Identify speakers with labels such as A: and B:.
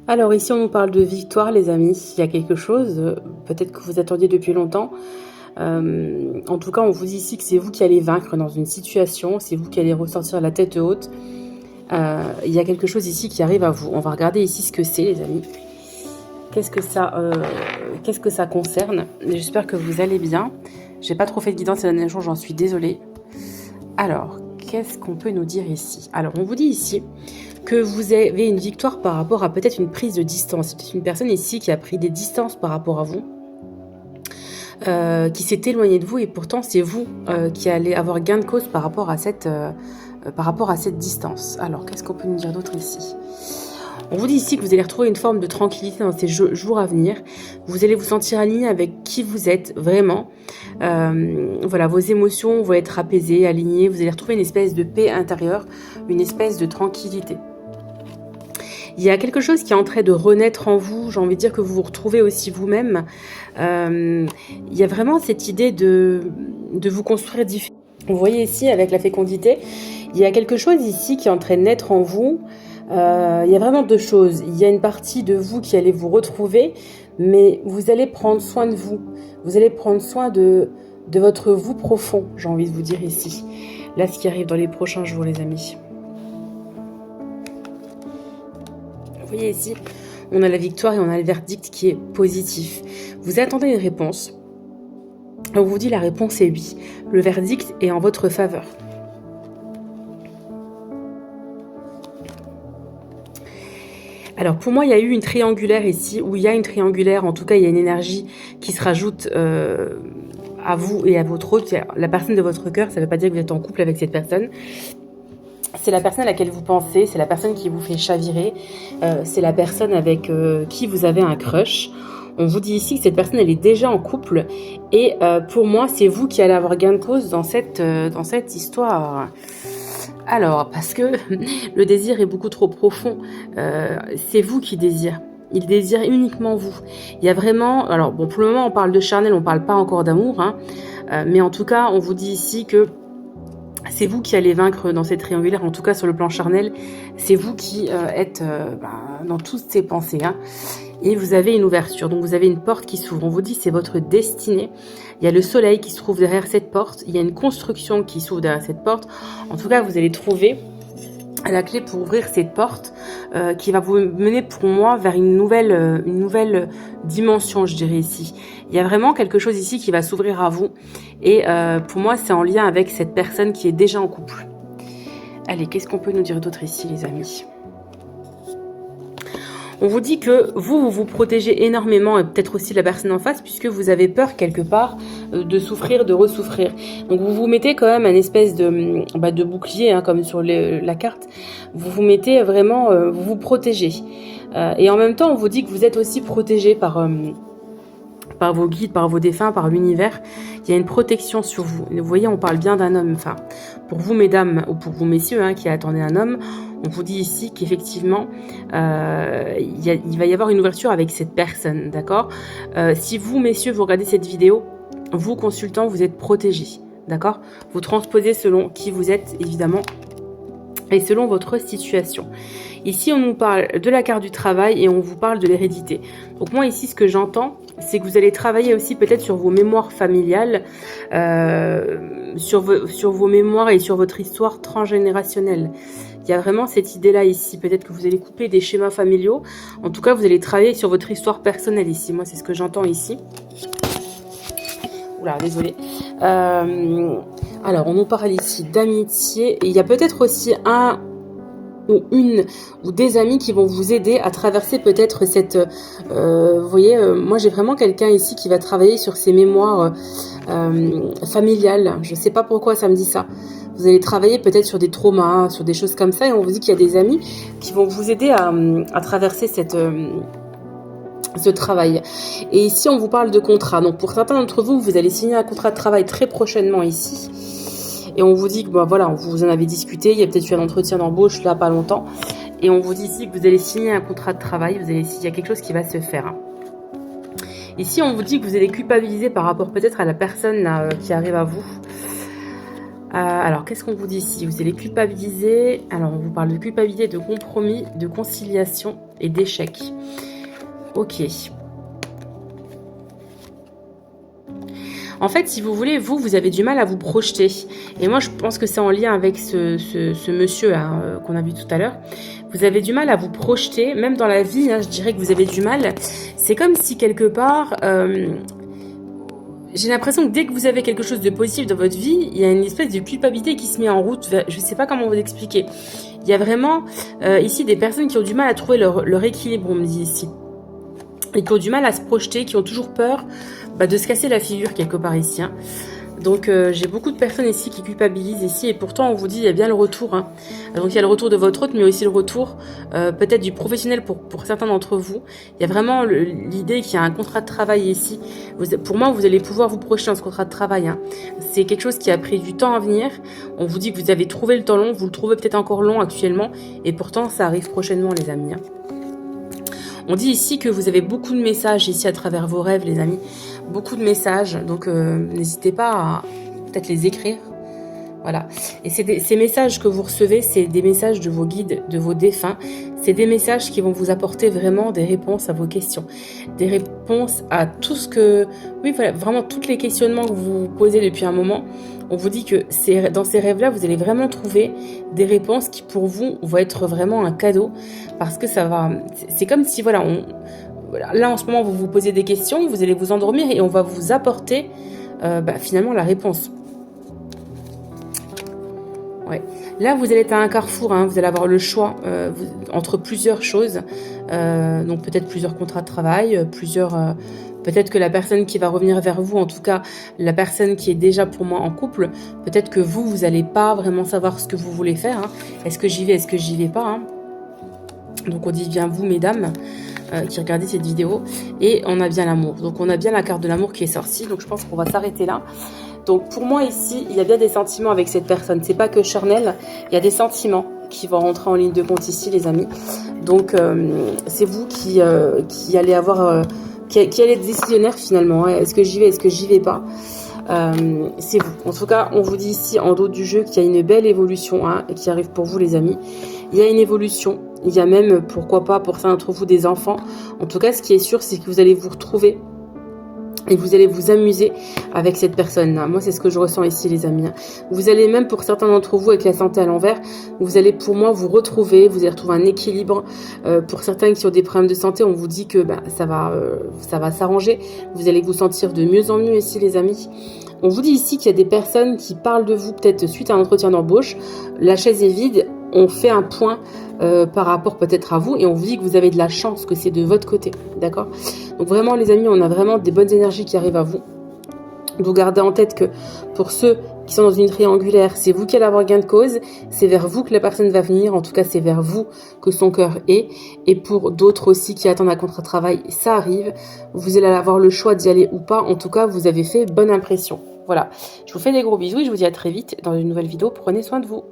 A: Alors ici, on nous parle de victoire, les amis. Il y a quelque chose, peut-être que vous attendiez depuis longtemps. En tout cas, on vous dit ici que c'est vous qui allez vaincre dans une situation, c'est vous qui allez ressortir la tête haute. Il y a quelque chose ici qui arrive à vous. On va regarder ici ce que c'est, les amis. Qu'est-ce que ça concerne? J'espère que vous allez bien. J'ai pas trop fait de guidance ces derniers jours, j'en suis désolée. Alors, qu'est-ce qu'on peut nous dire ici? Alors, on vous dit ici que vous avez une victoire par rapport à peut-être une prise de distance. C'est une personne ici qui a pris des distances par rapport à vous, qui s'est éloignée de vous, et pourtant c'est vous qui allez avoir gain de cause par rapport à cette distance. Alors, qu'est-ce qu'on peut nous dire d'autre ici? On vous dit ici que vous allez retrouver une forme de tranquillité dans ces jours à venir. Vous allez vous sentir aligné avec qui vous êtes vraiment. Voilà, vos émotions vont être apaisées, alignées. Vous allez retrouver une espèce de paix intérieure, une espèce de tranquillité. Il y a quelque chose qui est en train de renaître en vous. J'ai envie de dire que vous vous retrouvez aussi vous-même. Il y a vraiment cette idée de vous construire différemment. Vous voyez ici, avec la fécondité, il y a quelque chose ici qui est en train de naître en vous. Il y a vraiment deux choses. Il y a une partie de vous qui allait vous retrouver, mais vous allez prendre soin de vous. Vous allez prendre soin de votre vous profond, j'ai envie de vous dire ici. Là, ce qui arrive dans les prochains jours, les amis. Vous voyez ici, on a la victoire et on a le verdict qui est positif. Vous attendez une réponse. On vous dit la réponse est oui. Le verdict est en votre faveur. Alors pour moi, il y a eu une triangulaire ici, où il y a une triangulaire, en tout cas il y a une énergie qui se rajoute à vous et à votre autre, la personne de votre cœur. Ça ne veut pas dire que vous êtes en couple avec cette personne. C'est la personne à laquelle vous pensez, c'est la personne qui vous fait chavirer, c'est la personne avec qui vous avez un crush. On vous dit ici que cette personne, elle est déjà en couple, et pour moi, c'est vous qui allez avoir gain de cause dans cette histoire. Alors, parce que le désir est beaucoup trop profond, c'est vous qui désirez. Il désire uniquement vous. Il y a vraiment... Alors, bon, pour le moment, on parle de charnel, on ne parle pas encore d'amour, hein, mais en tout cas, on vous dit ici que c'est vous qui allez vaincre dans cette triangulaire, en tout cas sur le plan charnel. C'est vous qui êtes dans toutes ces pensées, hein. Et vous avez une ouverture, donc vous avez une porte qui s'ouvre. On vous dit c'est votre destinée. Il y a le soleil qui se trouve derrière cette porte. Il y a une construction qui s'ouvre derrière cette porte. En tout cas, vous allez trouver la clé pour ouvrir cette porte qui va vous mener, pour moi, vers une nouvelle dimension, je dirais ici. Il y a vraiment quelque chose ici qui va s'ouvrir à vous. Et pour moi, c'est en lien avec cette personne qui est déjà en couple. Allez, qu'est-ce qu'on peut nous dire d'autre ici, les amis ? On vous dit que vous protégez énormément, et peut-être aussi la personne en face, puisque vous avez peur quelque part de souffrir, de ressouffrir. Donc vous vous mettez quand même un espèce de bouclier, hein, comme sur la carte. Vous vous mettez vraiment, vous vous protégez. Et en même temps, on vous dit que vous êtes aussi protégé par vos guides, par vos défunts, par l'univers. Il y a une protection sur vous. Vous voyez, on parle bien d'un homme. Enfin, pour vous, mesdames, ou pour vous, messieurs, hein, qui attendez un homme, on vous dit ici qu'effectivement, il va y avoir une ouverture avec cette personne, d'accord ? Si vous, messieurs, vous regardez cette vidéo, vous, consultants, vous êtes protégés, d'accord ? Vous transposez selon qui vous êtes, évidemment, et selon votre situation. Ici, on nous parle de la carte du travail et on vous parle de l'hérédité. Donc moi, ici, ce que j'entends, c'est que vous allez travailler aussi peut-être sur vos mémoires familiales, sur vos mémoires et sur votre histoire transgénérationnelle. Il y a vraiment cette idée-là ici. Peut-être que vous allez couper des schémas familiaux. En tout cas, vous allez travailler sur votre histoire personnelle ici. Moi, c'est ce que j'entends ici. Oula, désolée. Alors, on nous parle ici d'amitié. Et il y a peut-être aussi un ou une ou des amis qui vont vous aider à traverser peut-être cette... vous voyez, moi, j'ai vraiment quelqu'un ici qui va travailler sur ses mémoires familiales. Je ne sais pas pourquoi ça me dit ça. Vous allez travailler peut-être sur des traumas, sur des choses comme ça, et on vous dit qu'il y a des amis qui vont vous aider à traverser ce travail. Et ici, on vous parle de contrat. Donc, pour certains d'entre vous, vous allez signer un contrat de travail très prochainement ici. Et on vous dit que, voilà, vous en avez discuté, il y a peut-être eu un entretien d'embauche, là, pas longtemps. Et on vous dit ici que vous allez signer un contrat de travail, il y a quelque chose qui va se faire. Ici, on vous dit que vous allez culpabiliser par rapport peut-être à la personne là, qui arrive à vous. Alors, qu'est-ce qu'on vous dit ici? Vous allez culpabiliser. Alors, on vous parle de culpabilité, de compromis, de conciliation et d'échec. Ok. En fait, si vous voulez, vous avez du mal à vous projeter. Et moi, je pense que c'est en lien avec ce monsieur qu'on a vu tout à l'heure. Vous avez du mal à vous projeter, même dans la vie, hein, je dirais que vous avez du mal. C'est comme si quelque part, j'ai l'impression que dès que vous avez quelque chose de positif dans votre vie, il y a une espèce de culpabilité qui se met en route. Je ne sais pas comment vous expliquer. Il y a vraiment ici des personnes qui ont du mal à trouver leur équilibre, on me dit ici. Et qui ont du mal à se projeter, qui ont toujours peur de se casser la figure quelque part ici. Hein. Donc j'ai beaucoup de personnes ici qui culpabilisent ici et pourtant on vous dit il y a bien le retour. Hein. Donc il y a le retour de votre hôte mais aussi le retour peut-être du professionnel pour certains d'entre vous. Il y a vraiment l'idée qu'il y a un contrat de travail ici. Pour moi vous allez pouvoir vous projeter dans ce contrat de travail. Hein. C'est quelque chose qui a pris du temps à venir. On vous dit que vous avez trouvé le temps long, vous le trouvez peut-être encore long actuellement et pourtant ça arrive prochainement les amis. Hein. On dit ici que vous avez beaucoup de messages ici à travers vos rêves, les amis. Beaucoup de messages, donc n'hésitez pas à peut-être les écrire. Voilà. Et ces messages que vous recevez, c'est des messages de vos guides, de vos défunts. C'est des messages qui vont vous apporter vraiment des réponses à vos questions. Des réponses à tout ce que... Oui, voilà, vraiment tous les questionnements que vous vous posez depuis un moment. On vous dit que dans ces rêves-là, vous allez vraiment trouver des réponses qui, pour vous, vont être vraiment un cadeau. Parce que ça va... C'est comme si, voilà, là, en ce moment, vous vous posez des questions, vous allez vous endormir et on va vous apporter, finalement, la réponse. Ouais. Là, vous allez être à un carrefour, hein, vous allez avoir le choix entre plusieurs choses. Donc, peut-être plusieurs contrats de travail, peut-être que la personne qui va revenir vers vous, en tout cas la personne qui est déjà pour moi en couple, peut-être que vous n'allez pas vraiment savoir ce que vous voulez faire. Hein. Est-ce que j'y vais, est-ce que j'y vais pas hein. Donc on dit bien vous, mesdames, qui regardez cette vidéo. Et on a bien l'amour. Donc on a bien la carte de l'amour qui est sortie. Donc je pense qu'on va s'arrêter là. Donc pour moi ici, il y a bien des sentiments avec cette personne. C'est pas que charnel, il y a des sentiments qui vont rentrer en ligne de compte ici, les amis. Donc c'est vous qui allez avoir... qui allait être décisionnaire finalement. Hein. Est-ce que j'y vais, est-ce que j'y vais pas c'est vous. En tout cas, on vous dit ici en dos du jeu qu'il y a une belle évolution hein, qui arrive pour vous les amis. Il y a une évolution. Il y a même, pourquoi pas, pour certains d'entre vous, des enfants. En tout cas, ce qui est sûr, c'est que vous allez vous retrouver et vous allez vous amuser avec cette personne-là. Moi, c'est ce que je ressens ici, les amis. Vous allez même, pour certains d'entre vous, avec la santé à l'envers, vous allez, pour moi, vous retrouver. Vous allez retrouver un équilibre. Pour certains qui ont des problèmes de santé, on vous dit que ça va s'arranger. Vous allez vous sentir de mieux en mieux ici, les amis. On vous dit ici qu'il y a des personnes qui parlent de vous, peut-être suite à un entretien d'embauche. La chaise est vide. On fait un point par rapport peut-être à vous et on vous dit que vous avez de la chance, que c'est de votre côté, d'accord? Donc vraiment les amis, on a vraiment des bonnes énergies qui arrivent à vous. Donc gardez en tête que pour ceux qui sont dans une triangulaire, c'est vous qui allez avoir gain de cause, c'est vers vous que la personne va venir, en tout cas c'est vers vous que son cœur est. Et pour d'autres aussi qui attendent un contrat de travail, ça arrive, vous allez avoir le choix d'y aller ou pas, en tout cas vous avez fait bonne impression. Voilà, je vous fais des gros bisous et je vous dis à très vite dans une nouvelle vidéo, prenez soin de vous.